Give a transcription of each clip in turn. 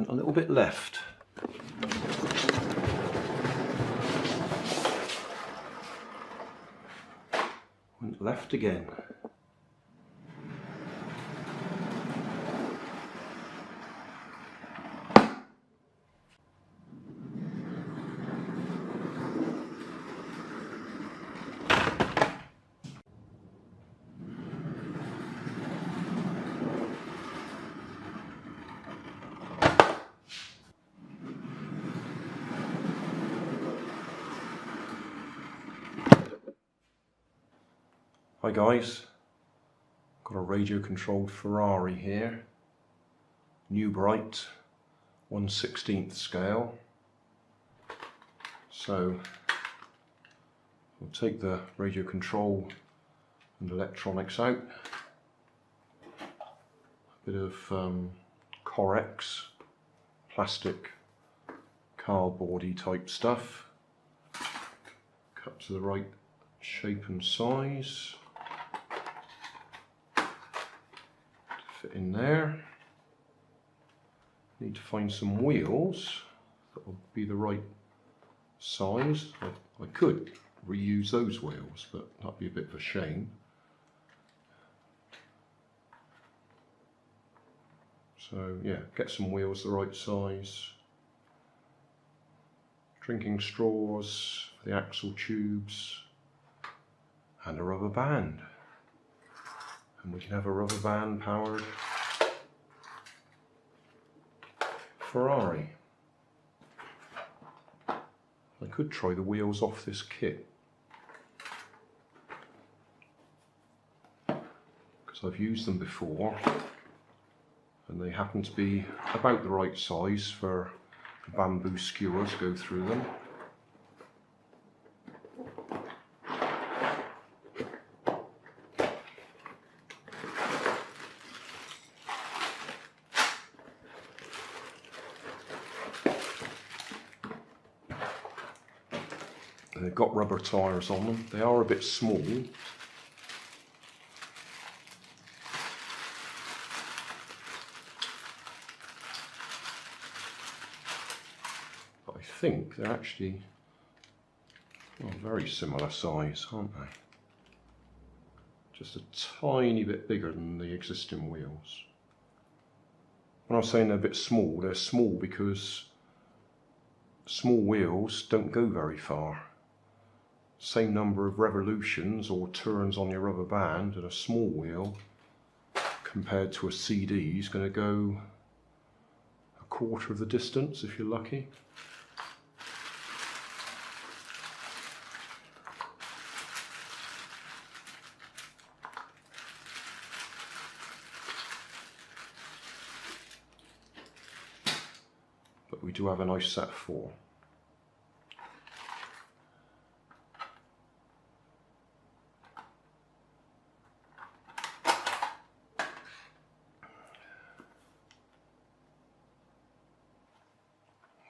went a little bit left. Went left again. Hi guys, got a radio controlled Ferrari here, new Bright 1/16 scale. So we'll take the radio control and electronics out, a bit of Correx, plastic cardboardy type stuff, cut to the right shape and size. Fit in there. Need to find some wheels that will be the right size. I could reuse those wheels, but that'd be a bit of a shame. So yeah, get some wheels the right size. Drinking straws for the axle tubes, and a rubber band. And we can have a rubber band powered Ferrari. I could try the wheels off this kit, because I've used them before and they happen to be about the right size for the bamboo skewers to go through them. They've got rubber tyres on them. They are a bit small. But I think they're actually very similar size, aren't they? Just a tiny bit bigger than the existing wheels. When I was saying they're a bit small, they're small because small wheels don't go very far. Same number of revolutions or turns on your rubber band, and a small wheel compared to a CD is going to go a quarter of the distance if you're lucky. But we do have a nice set 4.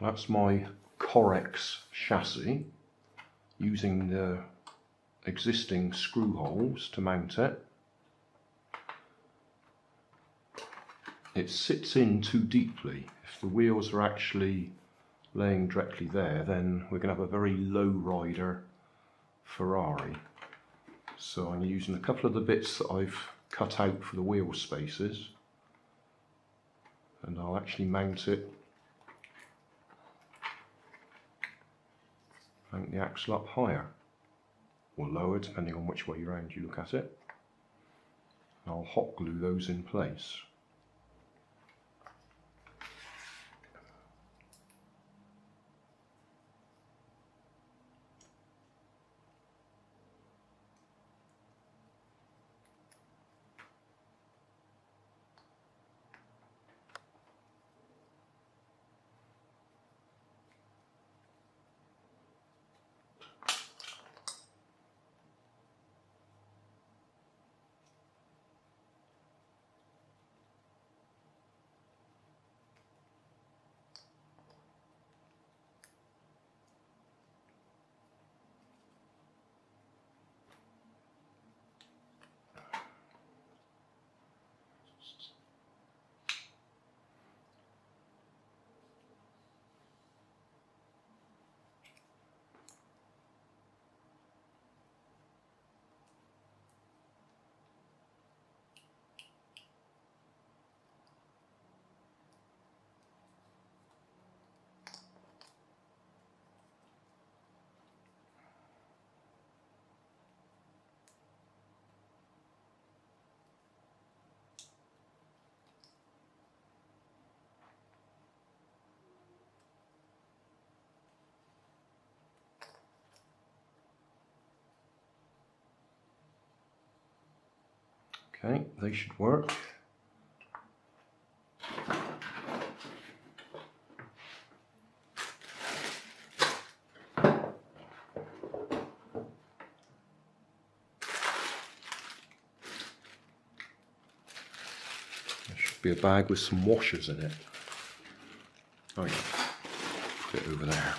That's my Correx chassis, using the existing screw holes to mount it. It sits in too deeply. If the wheels are actually laying directly there, then we're going to have a very low rider Ferrari. So I'm using a couple of the bits that I've cut out for the wheel spaces, and I'll actually mount the axle up higher or lower, depending on which way around you look at it. And I'll hot glue those in place. Okay, they should work. There should be a bag with some washers in it. Oh yeah, put it over there.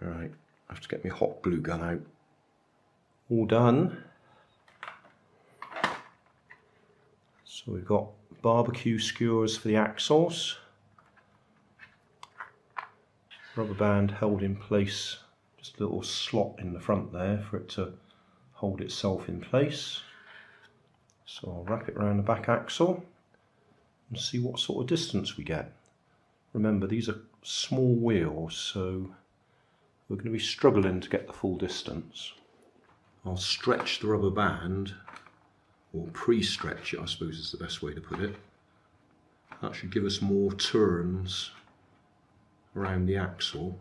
Right, I have to get my hot glue gun out. All done. So we've got barbecue skewers for the axles, rubber band held in place, just a little slot in the front there for it to hold itself in place. So I'll wrap it around the back axle and see what sort of distance we get. Remember, these are small wheels, so we're going to be struggling to get the full distance. I'll stretch the rubber band, or pre-stretch it I suppose is the best way to put it. That should give us more turns around the axle.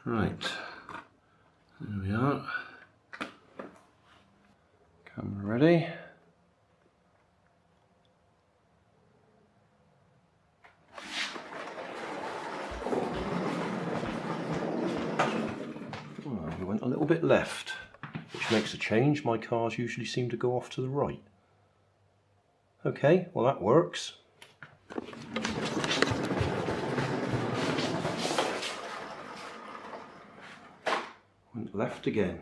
Right, there we are. Camera ready. We went a little bit left, which makes a change. My cars usually seem to go off to the right. Okay, well that works. Went left again.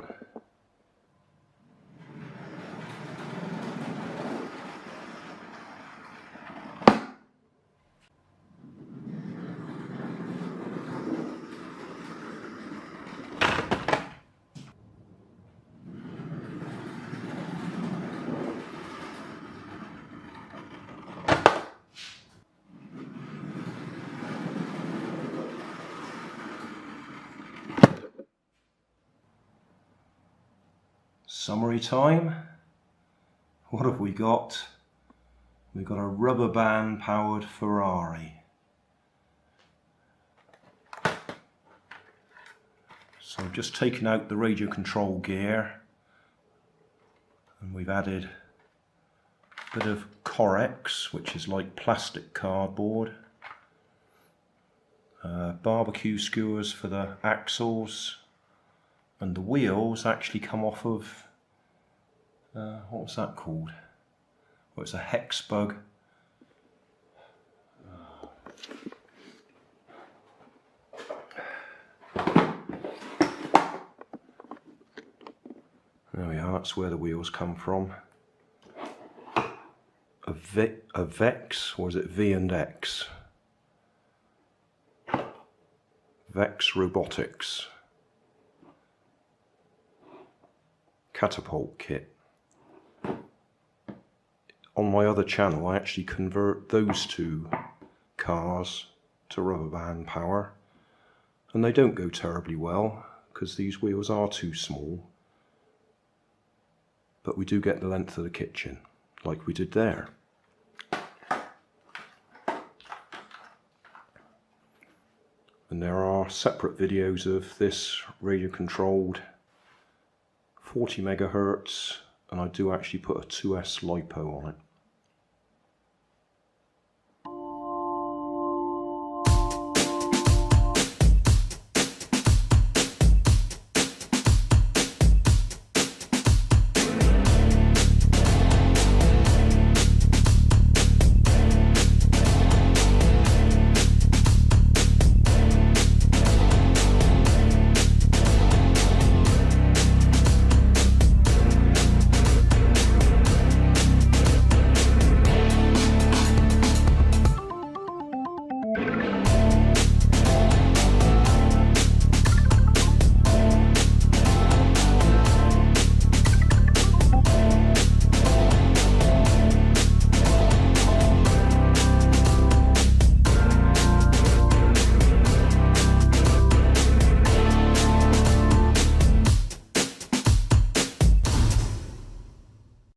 Summary time. What have we got? We've got a rubber band powered Ferrari. So I've just taken out the radio control gear and we've added a bit of Correx, which is like plastic cardboard, barbecue skewers for the axles, and the wheels actually come off of what was that called? Well, it's a hex bug. There we are, that's where the wheels come from. A Vex, or is it V and X? Vex Robotics. Catapult kit. On my other channel I actually convert those two cars to rubber band power, and they don't go terribly well because these wheels are too small, but we do get the length of the kitchen like we did there. And there are separate videos of this radio controlled 40 megahertz, and I do actually put a 2S LiPo on it.